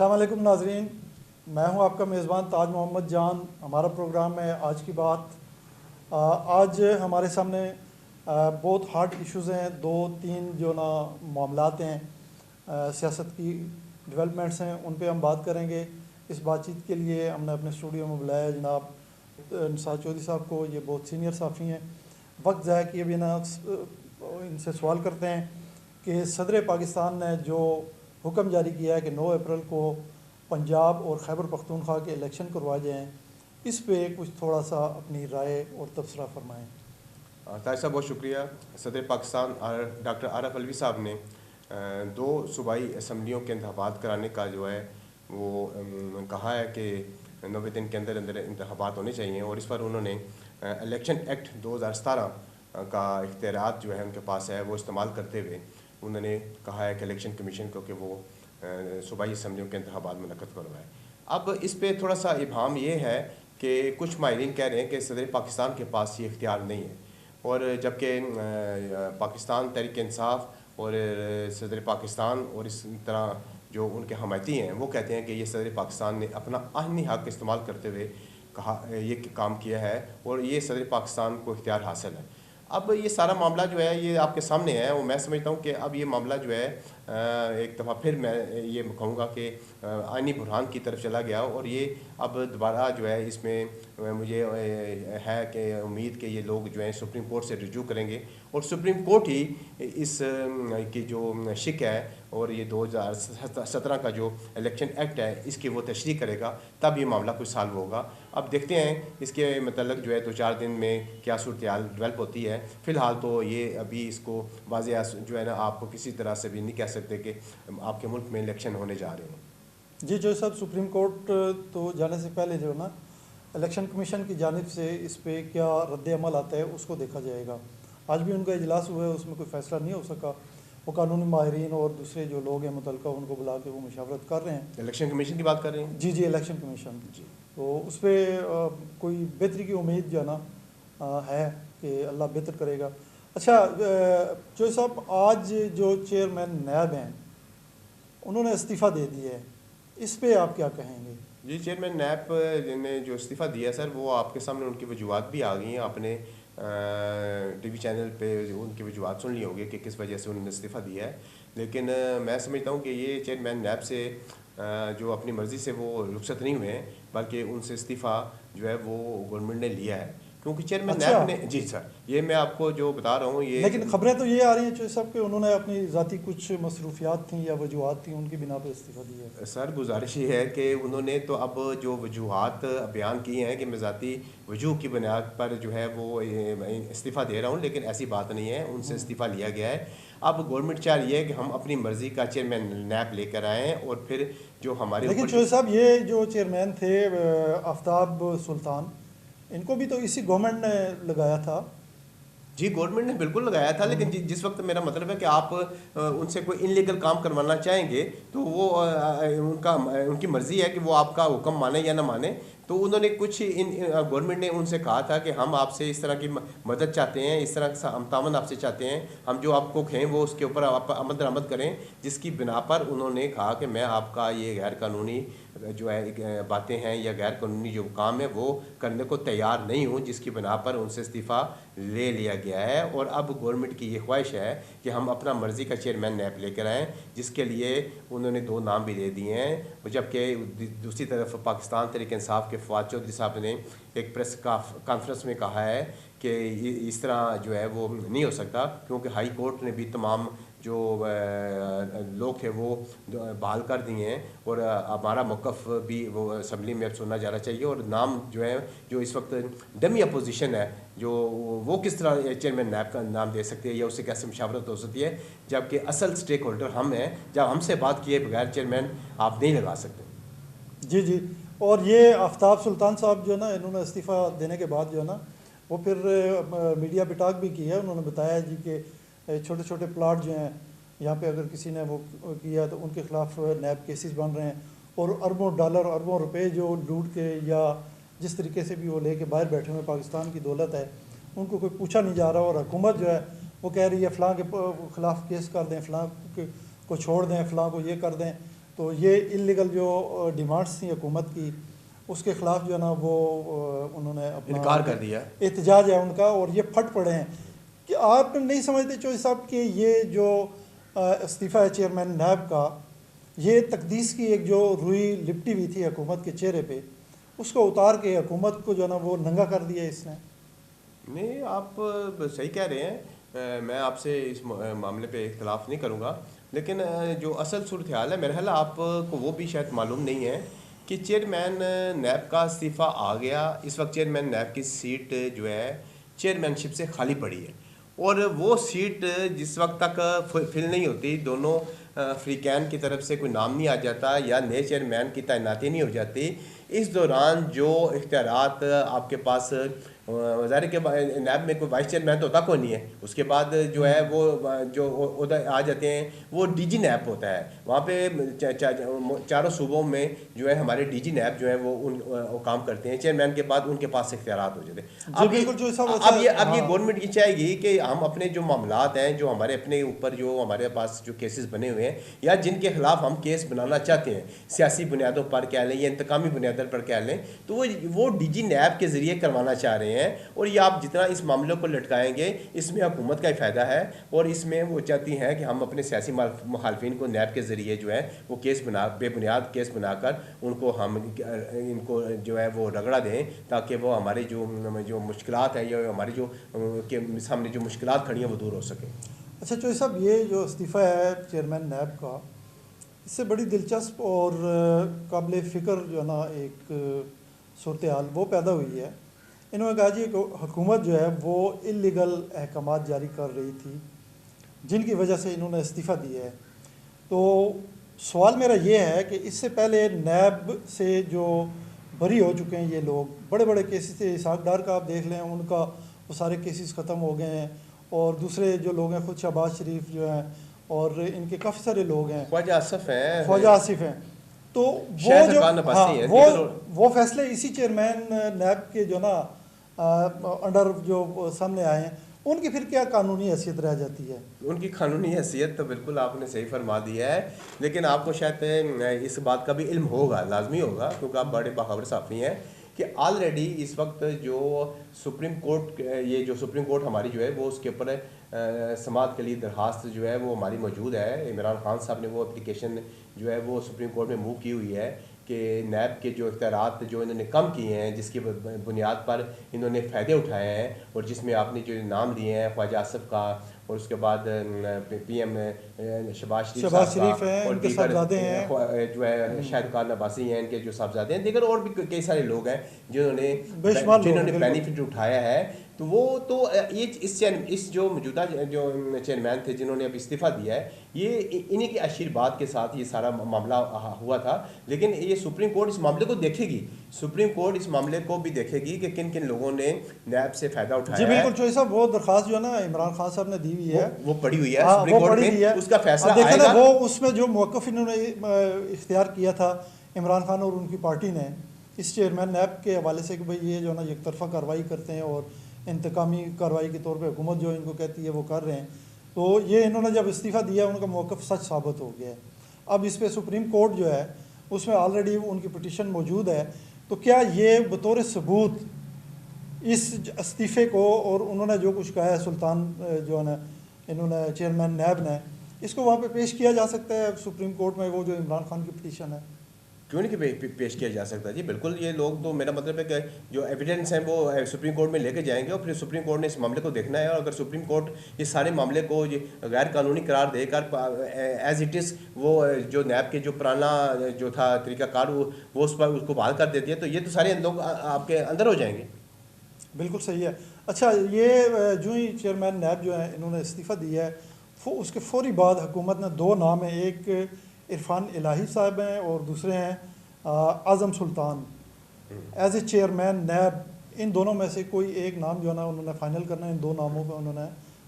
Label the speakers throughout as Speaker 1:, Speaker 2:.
Speaker 1: السلام علیکم ناظرین، میں ہوں آپ کا میزبان تاج محمد جان۔ ہمارا پروگرام ہے آج کی بات۔ آج ہمارے سامنے بہت ہارڈ ایشوز ہیں، دو تین جو نا معاملات ہیں، سیاست کی ڈیولپمنٹس ہیں، ان پہ ہم بات کریں گے۔ اس بات چیت کے لیے ہم نے اپنے اسٹوڈیو میں بلایا جناب نثار چودھری صاحب کو۔ یہ بہت سینئر صحافی ہیں۔ وقت ضائع کیے بنا ان سے سوال کرتے ہیں کہ صدر پاکستان نے جو حکم جاری کیا ہے کہ 9 اپریل کو پنجاب اور خیبر پختونخوا کے الیکشن کروائے جائیں، اس پہ کچھ تھوڑا سا اپنی رائے اور تبصرہ فرمائیں۔
Speaker 2: طاہر صاحب بہت شکریہ۔ صدر پاکستان ڈاکٹر عارف علوی صاحب نے 2 صوبائی اسمبلیوں کے انتخابات کرانے کا جو ہے وہ کہا ہے کہ 90 دن کے اندر اندر انتخابات ہونے چاہیے، اور اس پر انہوں نے الیکشن ایکٹ 2017 کا اختیارات جو ہے ان کے پاس ہے وہ استعمال کرتے ہوئے انہوں نے کہا ہے کہ الیکشن کمیشن کو کہ وہ صوبائی اسمبلیوں کے انتخابات منعقد کروائے۔ اب اس پہ تھوڑا سا ابہام یہ ہے کہ کچھ ماہرین کہہ رہے ہیں کہ صدر پاکستان کے پاس یہ اختیار نہیں ہے، اور جبکہ پاکستان تحریک انصاف اور صدر پاکستان اور اس طرح جو ان کے حمایتی ہیں وہ کہتے ہیں کہ یہ صدر پاکستان نے اپنا آئینی حق استعمال کرتے ہوئے کہا یہ کام کیا ہے اور یہ صدر پاکستان کو اختیار حاصل ہے۔ اب یہ سارا معاملہ جو ہے یہ آپ کے سامنے ہے، اور میں سمجھتا ہوں کہ اب یہ معاملہ جو ہے ایک دفعہ پھر میں یہ کہوں گا کہ آئینی بحران کی طرف چلا گیا، اور یہ اب دوبارہ جو ہے اس میں مجھے ہے کہ امید کہ یہ لوگ جو ہیں سپریم کورٹ سے رجوع کریں گے، اور سپریم کورٹ ہی اس کی جو شک ہے اور یہ 2017 کا جو الیکشن ایکٹ ہے اس کی وہ تشریح کرے گا، تب یہ معاملہ کچھ سالو ہوگا۔ اب دیکھتے ہیں اس کے متعلق جو ہے 2-4 دن میں کیا صورتحال ڈیولپ ہوتی ہے۔ فی الحال تو یہ ابھی اس کو واضح جو ہے نا آپ کو کسی طرح سے بھی نہیں کہہ سکتے کہ آپ کے ملک میں الیکشن ہونے جا رہے ہیں۔
Speaker 1: جی جو صاحب، سپریم کورٹ تو جانے سے پہلے جو ہے نا الیکشن کمیشن کی جانب سے اس پہ کیا رد عمل آتا ہے اس کو دیکھا جائے گا۔ آج بھی ان کا اجلاس ہوا ہے، اس میں کوئی فیصلہ نہیں ہو سکا۔ وہ قانونی ماہرین اور دوسرے جو لوگ ہیں متعلقہ ان کو بلا کے وہ مشاورت کر رہے ہیں۔
Speaker 2: الیکشن کمیشن کی بات کر رہے ہیں؟
Speaker 1: جی الیکشن کمیشن،
Speaker 2: جی، تو
Speaker 1: اس پہ کوئی بہتری کی امید جو ہے نا ہے کہ اللہ بہتر کرے گا۔ اچھا جو صاحب، آج جو چیئرمین نیب ہیں انہوں نے استعفیٰ دے دیا ہے، اس پہ آپ کیا کہیں گے؟
Speaker 2: جی، چیئرمین نیب نے جو استعفیٰ دیا سر، وہ آپ کے سامنے ان کی وجوہات بھی آ گئی ہیں۔ آپ نے ٹی وی چینل پہ ان کی وجوہات سن لی ہوں گے کہ کس وجہ سے انہوں نے استعفیٰ دیا ہے، لیکن میں سمجھتا ہوں کہ یہ چیئرمین نیب سے جو اپنی مرضی سے وہ رخصت نہیں ہوئے ہیں، بلکہ ان سے استعفیٰ جو ہے وہ گورنمنٹ نے لیا ہے، کیونکہ چیئرمین نیب نے جی سر، یہ میں آپ کو جو بتا رہا ہوں یہ
Speaker 1: لیکن خبریں تو یہ آ رہی ہیں چوہدری صاحب کہ انہوں نے اپنی ذاتی کچھ مصروفیات تھیں یا وجوہات تھیں، ان کی بنا پہ استعفیٰ دیا ہے۔
Speaker 2: سر گزارش یہ ہے کہ انہوں نے تو اب جو وجوہات بیان کی ہیں کہ میں ذاتی وجوہ کی بنیاد پر جو ہے وہ استعفیٰ دے رہا ہوں، لیکن ایسی بات نہیں ہے، ان سے استعفیٰ لیا گیا ہے۔ اب گورنمنٹ چاہ رہی ہے کہ ہم اپنی مرضی کا چیئرمین نیب لے کر آئیں، اور پھر جو ہمارے
Speaker 1: لیکن چوہدری صاحب یہ جو چیئرمین تھے آفتاب سلطان، ان کو بھی تو اسی گورنمنٹ نے لگایا تھا۔
Speaker 2: جی گورنمنٹ نے بالکل لگایا تھا، لیکن جس وقت میرا مطلب ہے کہ آپ ان سے کوئی انلیگل کام کروانا چاہیں گے تو وہ ان کی مرضی ہے کہ وہ آپ کا حکم مانے یا نہ مانے۔ تو انہوں نے کچھ گورنمنٹ نے ان سے کہا تھا کہ ہم آپ سے اس طرح کی مدد چاہتے ہیں، اس طرح کا ہم تعاون آپ سے چاہتے ہیں، ہم جو آپ کو کہیں وہ اس کے اوپر آپ عمل درآمد کریں، جس کی بنا پر انہوں نے کہا کہ میں آپ کا یہ غیر قانونی جو ہے باتیں ہیں یا غیر قانونی جو کام ہے وہ کرنے کو تیار نہیں ہوں، جس کی بنا پر ان سے استعفیٰ لے لیا گیا ہے۔ اور اب گورنمنٹ کی یہ خواہش ہے کہ ہم اپنا مرضی کا چیئرمین نیب لے کر آئیں، جس کے لیے انہوں نے 2 نام بھی دے دیے ہیں، جبکہ دوسری طرف پاکستان تحریک انصاف کے فواد چودھری صاحب نے ایک پریس کانفرنس میں کہا ہے کہ اس طرح جو ہے وہ نہیں ہو سکتا، کیونکہ ہائی کورٹ نے بھی تمام جو لوگ تھے وہ بحال کر دیے ہیں، اور ہمارا موقف بھی وہ اسمبلی میں اب سننا جانا چاہیے، اور نام جو ہے جو اس وقت ڈمی اپوزیشن ہے جو وہ کس طرح چیئرمین نیب کا نام دے سکتی ہے یا اس سے کیسے مشاورت ہو سکتی ہے، جبکہ اصل اسٹیک ہولڈر ہم ہیں۔ جب ہم سے بات کیے بغیر چیئرمین آپ نہیں لگا سکتے۔
Speaker 1: جی اور یہ آفتاب سلطان صاحب جو ہے نا، انہوں نے استعفیٰ دینے کے بعد جو ہے نا وہ پھر میڈیا پہ ٹاک بھی کی ہے۔ انہوں نے بتایا جی کہ چھوٹے چھوٹے پلاٹ جو ہیں یہاں پہ اگر کسی نے وہ کیا تو ان کے خلاف نیب کیسز بن رہے ہیں، اور اربوں ڈالر اربوں روپے جو لوٹ کے یا جس طریقے سے بھی وہ لے کے باہر بیٹھے ہوئے پاکستان کی دولت ہے، ان کو کوئی پوچھا نہیں جا رہا، اور حکومت جو ہے وہ کہہ رہی ہے فلاں کے خلاف کیس کر دیں، فلاں کو چھوڑ دیں، فلاں کو یہ کر دیں۔ تو یہ انلیگل جو ڈیمانڈس تھیں حکومت کی اس کے خلاف جو ہے نا وہ انہوں نے اپنا
Speaker 2: انکار کر دیا،
Speaker 1: احتجاج ہے ان کا، اور یہ پھٹ پڑے ہیں کہ آپ نہیں سمجھتے چوہدری صاحب کہ یہ جو استعفیٰ ہے چیئرمین نیب کا، یہ تقدیس کی ایک جو روئی لپٹی ہوئی تھی حکومت کے چہرے پہ، اس کو اتار کے حکومت کو جو ہے نا وہ ننگا کر دیا اس نے؟
Speaker 2: نہیں، آپ صحیح کہہ رہے ہیں، میں آپ سے اس معاملے پہ اختلاف نہیں کروں گا، لیکن جو اصل صورتحال ہے میرے خیال آپ کو وہ بھی شاید معلوم نہیں ہے کہ چیئرمین نیب کا استعفیٰ آ گیا، اس وقت چیئرمین نیب کی سیٹ جو ہے چیئرمین شپ سے خالی پڑی ہے، اور وہ سیٹ جس وقت تک فل نہیں ہوتی، دونوں فریقین کی طرف سے کوئی نام نہیں آ جاتا یا نئے چیئرمین کی تعیناتی نہیں ہو جاتی، اس دوران جو اختیارات آپ کے پاس وزیر کے نیب میں کوئی وائس چیئرمین تو ہوتا کوئی نہیں ہے، اس کے بعد جو ہے وہ جو عہدے آ جاتے ہیں وہ ڈی جی نیب ہوتا ہے، وہاں پہ چاروں صوبوں میں جو ہے ہمارے ڈی جی نیب جو ہے وہ کام کرتے ہیں، چیئرمین کے بعد ان کے پاس اختیارات ہو جاتے ہیں۔ اب یہ گورنمنٹ یہ چاہے گی کہ ہم اپنے جو معاملات ہیں، جو ہمارے اپنے اوپر جو ہمارے پاس جو کیسز بنے ہوئے ہیں یا جن کے خلاف ہم کیس بنانا چاہتے ہیں، سیاسی بنیادوں پر کہہ لیں یا انتقامی بنیادوں پر کہہ لیں، تو وہ ڈی جی نیب کے ذریعے کروانا چاہ رہے ہیں، اور یہ آپ جتنا اس معاملے کو لٹکائیں گے اس میں حکومت کا ہی فائدہ ہے، اور اس میں وہ چاہتی ہیں کہ ہم اپنے سیاسی مخالفین کو نیب کے ذریعے جو ہے وہ کیس بے بنیاد کیس بنا کر ان کو جو ہے وہ رگڑا دیں، تاکہ وہ ہماری جو مشکلات ہیں یا ہماری جو سامنے جو مشکلات کھڑی ہیں وہ دور ہو سکیں۔
Speaker 1: اچھا چوہدری صاحب، یہ جو استعفیٰ ہے چیئرمین نیب کا، اس سے بڑی دلچسپ اور قابل فکر جو ہے نا ایک صورتحال وہ پیدا ہوئی ہے۔ انہوں نے کہا جی حکومت جو ہے وہ انلیگل احکامات جاری کر رہی تھی جن کی وجہ سے انہوں نے استعفیٰ دیا ہے۔ تو سوال میرا یہ ہے کہ اس سے پہلے نیب سے جو بری ہو چکے ہیں یہ لوگ، بڑے بڑے کیسز تھے، اسحاق ڈار کا آپ دیکھ لیں، ان کا وہ سارے کیسز ختم ہو گئے ہیں، اور دوسرے جو لوگ ہیں خود شہباز شریف جو ہیں، اور ان کے کافی سارے لوگ ہیں،
Speaker 2: خواجہ
Speaker 1: آصف ہیں، تو وہ فیصلے اسی چیئرمین نیب کے جو نا انڈر جو سامنے آئے ہیں، ان کی پھر کیا قانونی حیثیت رہ جاتی ہے؟
Speaker 2: ان کی قانونی حیثیت تو بالکل آپ نے صحیح فرما دی ہے، لیکن آپ کو شاید اس بات کا بھی علم ہوگا، لازمی ہوگا، کیونکہ آپ بڑے باخبر صحافی ہیں، کہ آلریڈی اس وقت جو سپریم کورٹ ہماری جو ہے وہ اس کے اوپر سماعت کے لیے درخواست جو ہے وہ ہماری موجود ہے۔ عمران خان صاحب نے وہ اپلیکیشن جو ہے وہ سپریم کورٹ میں موو کی ہوئی ہے کہ نیب کے جو اختیارات جو انہوں نے کم کیے ہیں، جس کی بنیاد پر انہوں نے فائدے اٹھائے ہیں، اور جس میں آپ نے جو نام لیے ہیں خواجہ آصف کا، اور اس کے بعد پی ایم شہباز شریف
Speaker 1: ہیں،
Speaker 2: اور
Speaker 1: ان کے صاحبزادے ہیں
Speaker 2: جو ہے شاہد عباسی ہیں، ان کے جو صاحبزادے ہیں، دیگر اور بھی کئی سارے لوگ ہیں جنہوں نے بینیفٹ اٹھایا ہے۔ تو وہ تو اس جو موجودہ جو چیئرمین تھے جنہوں نے اب استعفیٰ دیا ہے، یہ انہی کے آشیرواد کے ساتھ یہ سارا معاملہ ہوا تھا، لیکن یہ سپریم کورٹ اس معاملے کو دیکھے گی، سپریم کورٹ اس معاملے کو بھی دیکھے گی کہ کن کن لوگوں نے نیب سے فائدہ اٹھایا ہے۔
Speaker 1: جی بالکل چوہدری صاحب، وہ درخواست جو ہے نا عمران خان صاحب نے دی ہوئی ہے،
Speaker 2: وہ پڑی ہوئی ہے سپریم کورٹ میں، اس کا فیصلہ آئے گا۔
Speaker 1: وہ اس میں جو موقف انہوں نے اختیار کیا تھا عمران خان اور ان کی پارٹی نے اس چیئرمین نیب کے حوالے سے کہ بھئی یہ جو ہے نا یک طرفہ کارروائی کرتے ہیں اور انتقامی کارروائی کے طور پہ حکومت جو ان کو کہتی ہے وہ کر رہے ہیں، تو یہ انہوں نے جب استعفیٰ دیا ان کا موقف سچ ثابت ہو گیا ہے۔ اب اس پہ سپریم کورٹ جو ہے اس میں آلریڈی ان کی پٹیشن موجود ہے، تو کیا یہ بطور ثبوت اس استعفے کو اور انہوں نے جو کچھ کہا ہے سلطان جو ہے نا انہوں نے چیئرمین نیب نے، اس کو وہاں پہ پیش کیا جا سکتا ہے سپریم کورٹ میں، وہ جو عمران خان کی پٹیشن ہے؟
Speaker 2: کیوں نہیں پیش کیا جا سکتا جی، بالکل۔ یہ لوگ تو میرا مطلب ہے کہ جو ایویڈنس ہیں وہ سپریم کورٹ میں لے کے جائیں گے، اور پھر سپریم کورٹ نے اس معاملے کو دیکھنا ہے، اور اگر سپریم کورٹ اس سارے معاملے کو غیر قانونی قرار دے کر ایز اٹ از وہ جو نیب کے جو پرانا جو تھا طریقہ کار وہ اس کو بحال کر دیتی ہے، تو یہ تو سارے لوگ آپ کے اندر ہو جائیں گے۔
Speaker 1: بالکل صحیح ہے۔ اچھا، یہ جو ہی چیئرمین نیب جو ہے انہوں نے استعفیٰ دیا ہے، اس کے فوری بعد حکومت نے دو نام ہیں، ایک عرفان الہی صاحب ہیں اور دوسرے ہیں اعظم سلطان ایز اے چیئرمین نیب۔ ان دونوں میں سے کوئی ایک نام جو ہے نا انہوں نے فائنل کرنا ہے، ان دو ناموں پہ انہوں نے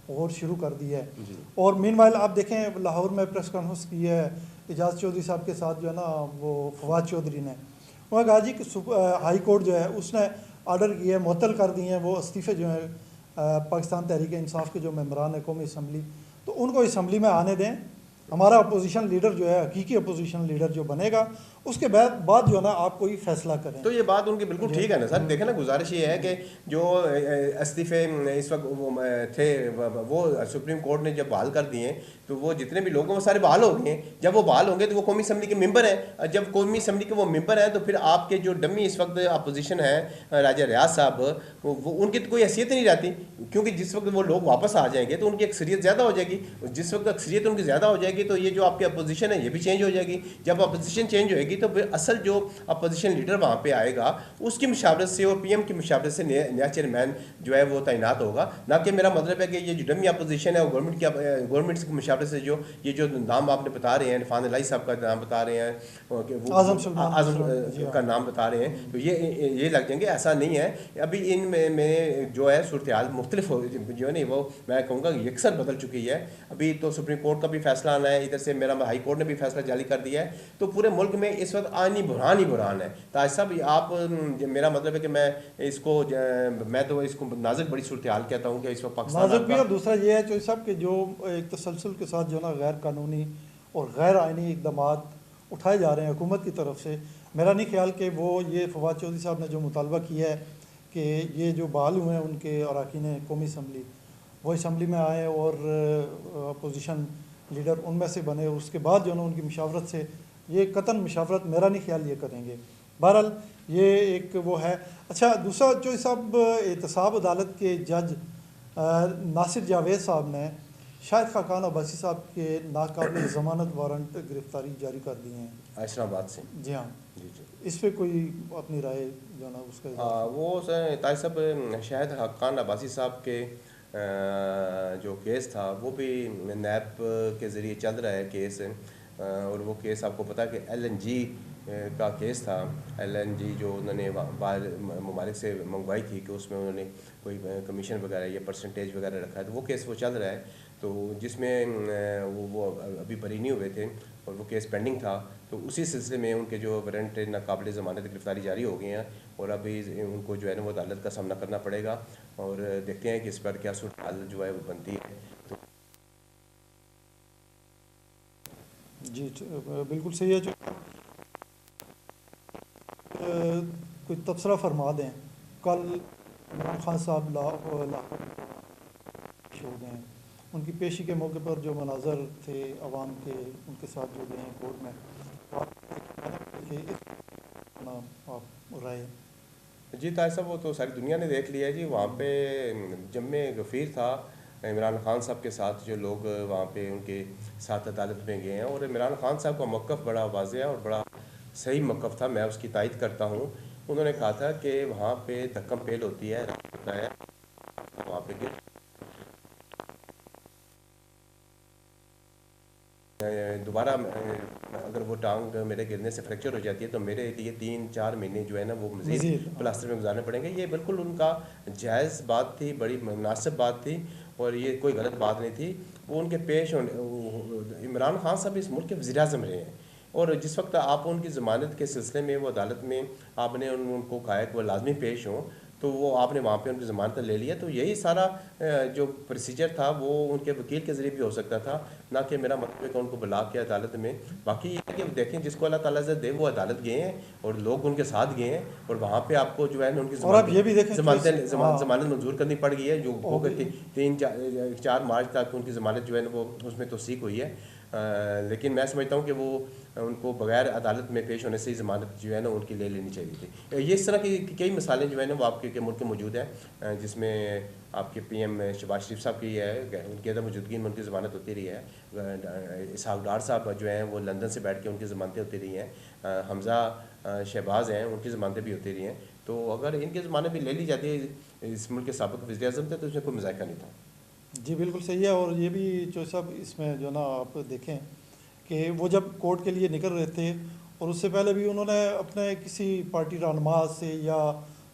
Speaker 1: غور شروع کر دیا ہے۔ اور مین وائل آپ دیکھیں لاہور میں پریس کانفرنس کی ہے اعجاز چودھری صاحب کے ساتھ جو ہے نا وہ فواد چودھری نے، انہوں نے کہا جی کہ ہائی کورٹ جو ہے اس نے آرڈر کیا ہے، معطل کر دیے ہیں وہ استعفے جو ہیں پاکستان تحریک انصاف کے جو ممبران ہیں قومی اسمبلی، تو ان کو اسمبلی میں آنے دیں ہمارا اپوزیشن لیڈر جو ہے, حقیقی اپوزیشن لیڈر جو بنے گا, اس کے بعد جو ہے نا آپ کوئی فیصلہ کریں.
Speaker 2: تو یہ بات ان کی بالکل ٹھیک ہے نا سر. دیکھیں نا, گزارش یہ ہے کہ جو استعفے اس وقت تھے وہ سپریم کورٹ نے جب بحال کر دیے تو وہ جتنے بھی لوگ ہیں وہ سارے بحال ہو گئے ہیں. جب وہ بحال ہوں گے تو وہ قومی اسمبلی کے ممبر ہیں. جب قومی اسمبلی کے وہ ممبر ہیں تو پھر آپ کے جو ڈمی اس وقت اپوزیشن ہے راجہ ریاض صاحب, وہ ان کی تو کوئی حیثیت نہیں رہتی, کیونکہ جس وقت وہ لوگ واپس آ جائیں گے تو ان کی اکثریت زیادہ ہو جائے گی. جس وقت اکثریت ان کی زیادہ ہو جائے گی تو یہ جو آپ کی اپوزیشن ہے یہ بھی چینج ہو جائے گی. جب اپوزیشن چینج ہوئے گی تو پھر اصل جو اپوزیشن لیڈر وہاں پہ آئے گا اس کی مشاورت سے اور پی ایم کی مشاورت سے نیا چیئرمین جو ہے وہ تعینات ہوگا. نہ کہ میرا مطلب ہے کہ یہ جو ڈمی اپوزیشن ہے وہ گورنمنٹ کی مشاورت سے جو یہ جو نام آپ نے بتا رہے ہیں, عرفان الہی صاحب کا نام بتا رہے ہیں, اعظم کا نام بتا رہے ہیں, تو یہ لگ جائیں گے. ایسا نہیں ہے. ابھی ان میں جو ہے صورتحال مختلف جو ہے نا وہ میں کہوں گا یکسر بدل چکی ہے. ابھی تو سپریم کورٹ کا بھی فیصلہ آنا ہے, ادھر سے میرا ہائی کورٹ نے بھی فیصلہ جاری کر دیا ہے. تو پورے ملک میں اس وقت آئینی بحران ہی بحران ہے. تاج صاحب آپ, میرا مطلب ہے کہ میں تو اس کو نازک بڑی صورتحال کہتا ہوں کہ اس وقت پاکستان
Speaker 1: نازک بھی. اور دوسرا یہ ہے چوہدری صاحب کہ جو ایک تسلسل کے ساتھ جو نا غیر قانونی اور غیر آئینی اقدامات اٹھائے جا رہے ہیں حکومت کی طرف سے, میرا نہیں خیال کہ وہ یہ فواد چودھری صاحب نے جو مطالبہ کیا ہے کہ یہ جو بحال ہوئے ہیں ان کے اراکین قومی اسمبلی وہ اسمبلی میں آئے اور اپوزیشن لیڈر ان میں سے بنے, اس کے بعد جو ہے نا ان کی مشاورت سے, یہ قطعاً مشاورت میرا نہیں خیال یہ کریں گے. بہرحال یہ ایک وہ ہے. اچھا دوسرا چودھری صاحب, احتساب عدالت کے جج ناصر جاوید صاحب نے شاہد خاقان عباسی صاحب کے ناقابل ضمانت وارنٹ گرفتاری جاری کر دی ہیں
Speaker 2: اسلام آباد سے.
Speaker 1: جی ہاں,
Speaker 2: جی جی,
Speaker 1: اس پہ کوئی اپنی رائے جو نا اس کا
Speaker 2: وہ طاہر صاحب شاہد خاقان عباسی صاحب کے جو کیس تھا وہ بھی نیب کے ذریعے چل رہا ہے کیس, اور وہ کیس آپ کو پتا کہ LNG کا کیس تھا. LNG جو انہوں نے باہر ممالک سے منگوائی تھی کہ اس میں انہوں نے کوئی کمیشن وغیرہ یا پرسنٹیج وغیرہ رکھا ہے, تو وہ کیس وہ چل رہا ہے. تو جس میں وہ ابھی بری نہیں ہوئے تھے اور وہ کیس پینڈنگ تھا, تو اسی سلسلے میں ان کے جو وارنٹ ناقابل ضمانت گرفتاری جاری ہو گئی ہیں اور ابھی ان کو جو ہے نا وہ عدالت کا سامنا کرنا پڑے گا. اور دیکھتے ہیں کہ اس پر کیا صورتحال جو ہے وہ بنتی ہے. تو
Speaker 1: جی بالکل صحیح ہے. جو کوئی تبصرہ فرما دیں, کل عمران خان صاحب لاہور ہو گئے ہیں, ان کی پیشی کے موقع پر جو مناظر تھے عوام کے ان کے ساتھ جو گئے ہیں کورٹ میں, آپ رائے.
Speaker 2: جی طاہر صاحب وہ تو ساری دنیا نے دیکھ لیا ہے جی. وہاں پہ جمع غفیر تھا عمران خان صاحب کے ساتھ, جو لوگ وہاں پہ ان کے ساتھ عدالت میں گئے ہیں, اور عمران خان صاحب کا موقف بڑا واضح ہے اور بڑا صحیح موقف تھا, میں اس کی تائید کرتا ہوں. انہوں نے کہا تھا کہ وہاں پہ دھکم پیل ہوتی ہے, ہوتا ہے وہاں پہ دوبارہ اگر وہ ٹانگ میرے گرنے سے فریکچر ہو جاتی ہے تو میرے لیے 3-4 مہینے جو ہے نا وہ مزید پلاسٹر میں گزارنے پڑیں گے. یہ بالکل ان کا جائز بات تھی, بڑی مناسب بات تھی, اور یہ کوئی غلط بات نہیں تھی. وہ ان کے پیش عمران خان صاحب اس ملک کے وزیر اعظم رہے ہیں, اور جس وقت آپ ان کی ضمانت کے سلسلے میں وہ عدالت میں آپ نے ان کو کہا ہے کہ وہ لازمی پیش ہوں, تو وہ آپ نے وہاں پہ ان کی ضمانت لے لیا. تو یہی سارا جو پروسیجر تھا وہ ان کے وکیل کے ذریعے بھی ہو سکتا تھا, نہ کہ میرا مطلب ہے کہ ان کو بلا کے عدالت میں. باقی یہ ہے کہ دیکھیں جس کو اللہ تعالیٰ سے دے وہ عدالت گئے ہیں اور لوگ ان کے ساتھ گئے ہیں, اور وہاں پہ آپ کو جو ہے نا ان کی ضمانت منظور کرنی پڑ گئی ہے, جو ہو گئی تھی 3-4 مارچ تک ان کی ضمانت جو ہے نا وہ اس میں توثیق ہوئی ہے. لیکن میں سمجھتا ہوں کہ وہ ان کو بغیر عدالت میں پیش ہونے سے ہی ضمانت جو ہے نا ان کی لے لینی چاہیے تھی. یہ اس طرح کی کئی مثالیں جو ہے نا وہ آپ کے ملک میں موجود ہیں, جس میں آپ کے PM شہباز شریف صاحب کی ہے, ان کی عدم موجودگی میں ان کی ضمانت ہوتی رہی ہے. اسحاق ڈار صاحب جو ہیں وہ لندن سے بیٹھ کے ان کی ضمانتیں ہوتی رہی ہیں. حمزہ شہباز ہیں, ان کی ضمانتیں بھی ہوتی رہی ہیں. تو اگر ان کی ضمانت بھی لے لی جاتی ہے, اس ملک کے سابق وزیر اعظم تھے, تو اس میں کوئی مذائقہ نہیں تھا.
Speaker 1: جی بالکل صحیح ہے. اور یہ بھی چودھری صاحب اس میں جو نا آپ دیکھیں کہ وہ جب کورٹ کے لیے نکل رہے تھے, اور اس سے پہلے بھی انہوں نے اپنے کسی پارٹی رہنما سے یا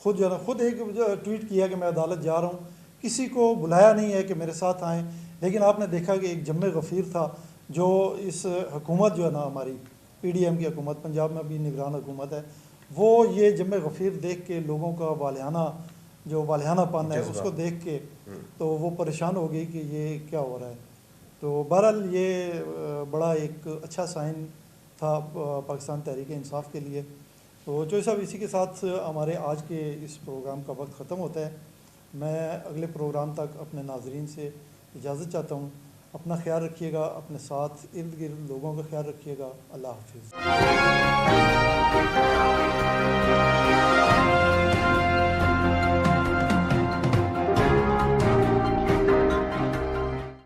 Speaker 1: خود جو ہے نا خود ایک ٹویٹ کیا کہ میں عدالت جا رہا ہوں, کسی کو بلایا نہیں ہے کہ میرے ساتھ آئیں. لیکن آپ نے دیکھا کہ ایک جمع غفیر تھا جو اس حکومت جو ہے نا ہماری PDM کی حکومت, پنجاب میں بھی نگران حکومت ہے, وہ یہ جمع غفیر دیکھ کے لوگوں کا والہانہ پن ہے اس کو دیکھ کے تو وہ پریشان ہو گئی کہ یہ کیا ہو رہا ہے. تو بہرحال یہ بڑا ایک اچھا سائن تھا پاکستان تحریک انصاف کے لیے. تو چوہے صاحب اسی کے ساتھ ہمارے آج کے اس پروگرام کا وقت ختم ہوتا ہے. میں اگلے پروگرام تک اپنے ناظرین سے اجازت چاہتا ہوں. اپنا خیال رکھیے گا, اپنے ساتھ ارد گرد لوگوں کا خیال رکھیے گا. اللہ حافظ.